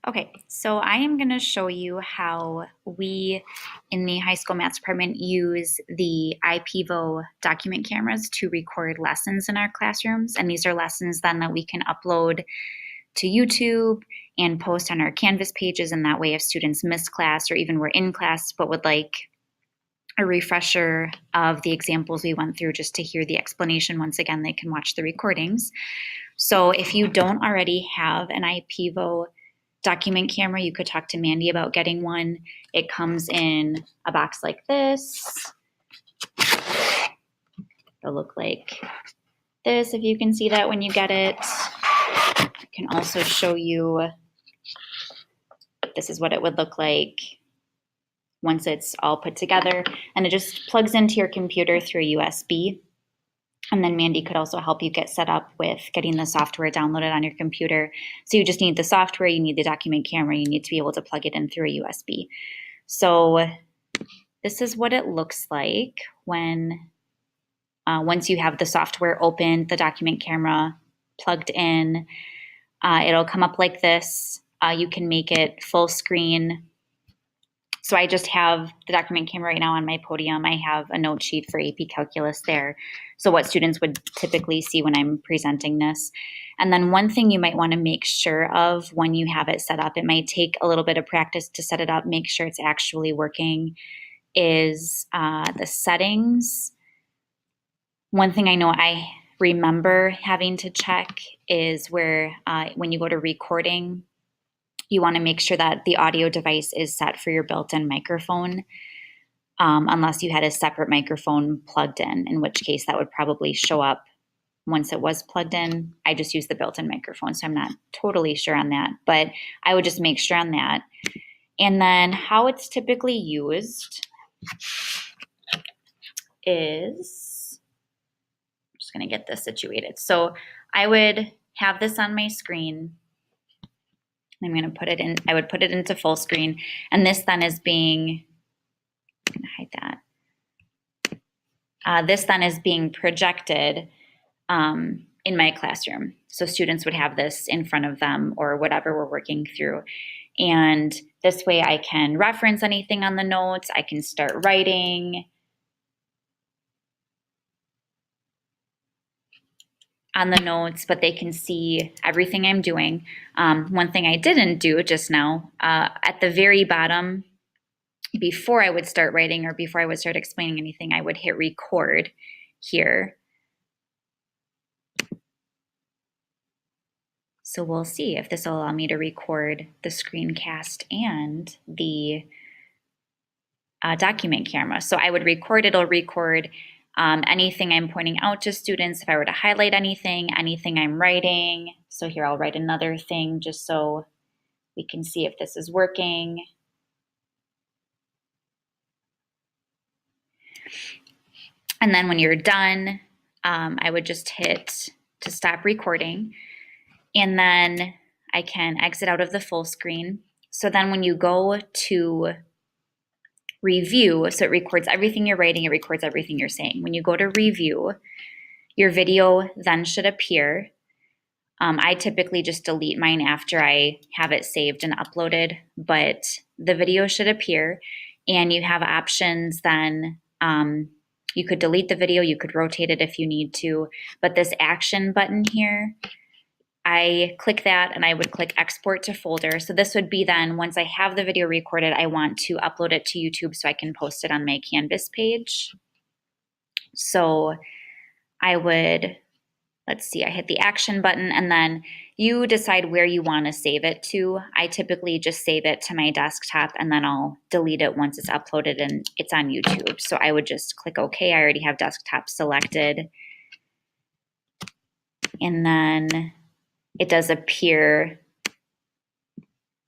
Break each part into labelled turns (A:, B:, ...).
A: Okay, so I am going to show you how we in the high school math department use the IPEVO document cameras to record lessons in our classrooms. And these are lessons then that we can upload to YouTube and post on our Canvas pages. And that way, if students miss class or even were in class but would like a refresher of the examples we went through just to hear the explanation once again, they can watch the recordings. So if you don't already have an IPEVO document camera, you could talk to Mandy about getting one. It comes in a box like this. It'll look like this if you can see that when you get it. I can also show you, this is what it would look like once it's all put together. And it just plugs into your computer through a USB. And then Mandy could also help you get set up with getting the software downloaded on your computer. So you just need the software, you need the document camera, you need to be able to plug it in through a USB. So this is what it looks like when once you have the software open, the document camera plugged in. It'll come up like this. You can make it full screen. So I just have the document camera right now on my podium. I have a note sheet for AP Calculus there. So what students would typically see when I'm presenting this. And then one thing you might want to make sure of when you have it set up, it might take a little bit of practice to set it up, make sure it's actually working, is the settings. One thing I know I remember having to check is where when you go to recording, you want to make sure that the audio device is set for your built-in microphone, unless you had a separate microphone plugged in which case that would probably show up once it was plugged in. I just use the built-in microphone, so I'm not totally sure on that, but I would just make sure on that. And then how it's typically used is, I'm just going to get this situated. So I would have this on my screen. I'm going to put it in, I would put it into full screen. And this then is being, I'm going to hide that. This then is being projected in my classroom. So students would have this in front of them or whatever we're working through. And this way I can reference anything on the notes. I can start writing on the notes, but they can see everything I'm doing. One thing I didn't do just now, at the very bottom, before I would start writing or before I would start explaining anything, I would hit record here. So we'll see if this will allow me to record the screencast and the document camera. So I would record, it'll record anything I'm pointing out to students. If I were to highlight anything I'm writing. So here I'll write another thing just so we can see if this is working. And then when you're done, I would just hit to stop recording. And then I can exit out of the full screen. So then when you go to review, so it records everything you're writing, it records everything you're saying. When you go to review, your video then should appear. I typically just delete mine after I have it saved and uploaded, but the video should appear and you have options then. You could delete the video, you could rotate it if you need to, but this action button here, I click that and I would click export to folder. So this would be then, once I have the video recorded, I want to upload it to YouTube so I can post it on my Canvas page. So I would, let's see, I hit the action button and then you decide where you want to save it to. I typically just save it to my desktop and then I'll delete it once it's uploaded and it's on YouTube. So I would just click OK. I already have desktop selected. And then it does appear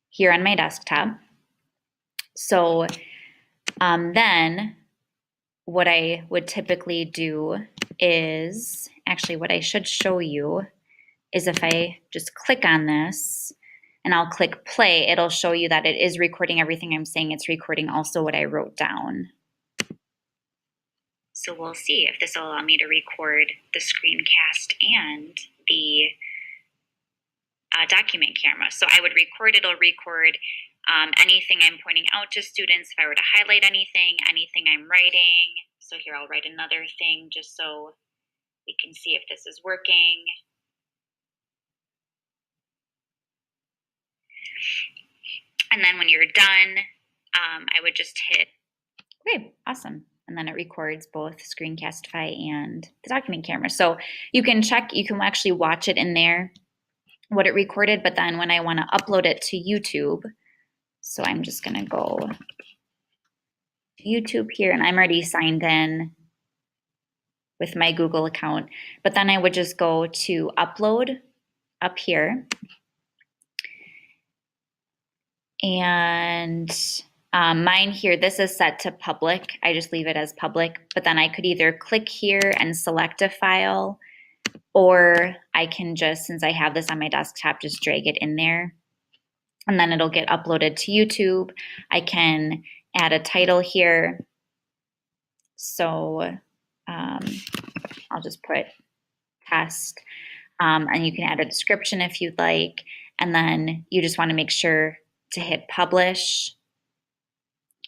A: here on my desktop. So then what I would typically do is, actually what I should show you is if I just click on this and I'll click play, it'll show you that it is recording everything I'm saying. It's recording also what I wrote down. So we'll see if this will allow me to record the screencast and the document camera. So I would record, it'll record anything I'm pointing out to students. If I were to highlight anything I'm writing. So here I'll write another thing just so we can see if this is working. And then when you're done, I would just hit, okay, awesome. And then it records both Screencastify and the document camera. So you can check, you can actually watch it in there, what it recorded, but then when I want to upload it to YouTube, so I'm just going to go YouTube here, and I'm already signed in with my Google account, but then I would just go to upload up here. And mine here, this is set to public. I just leave it as public, but then I could either click here and select a file, or I can just, since I have this on my desktop, just drag it in there. And then it'll get uploaded to YouTube. I can add a title here. So I'll just put test, and you can add a description if you'd like. And then you just want to make sure to hit publish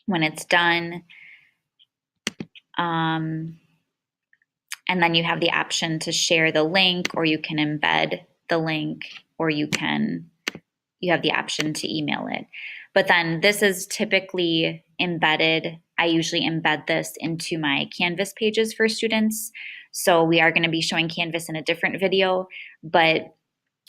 A: when it's done. And then you have the option to share the link, or you can embed the link, or you have the option to email it. But then this is typically embedded. I usually embed this into my Canvas pages for students. So we are going to be showing Canvas in a different video, but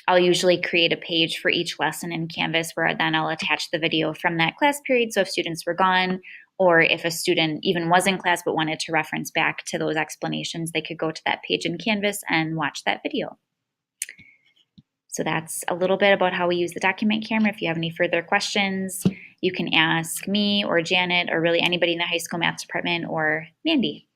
A: I'll usually create a page for each lesson in Canvas where then I'll attach the video from that class period. So if students were gone, or if a student even was in class but wanted to reference back to those explanations, they could go to that page in Canvas and watch that video. So that's a little bit about how we use the document camera. If you have any further questions, you can ask me or Janet or really anybody in the high school math department or Mandy.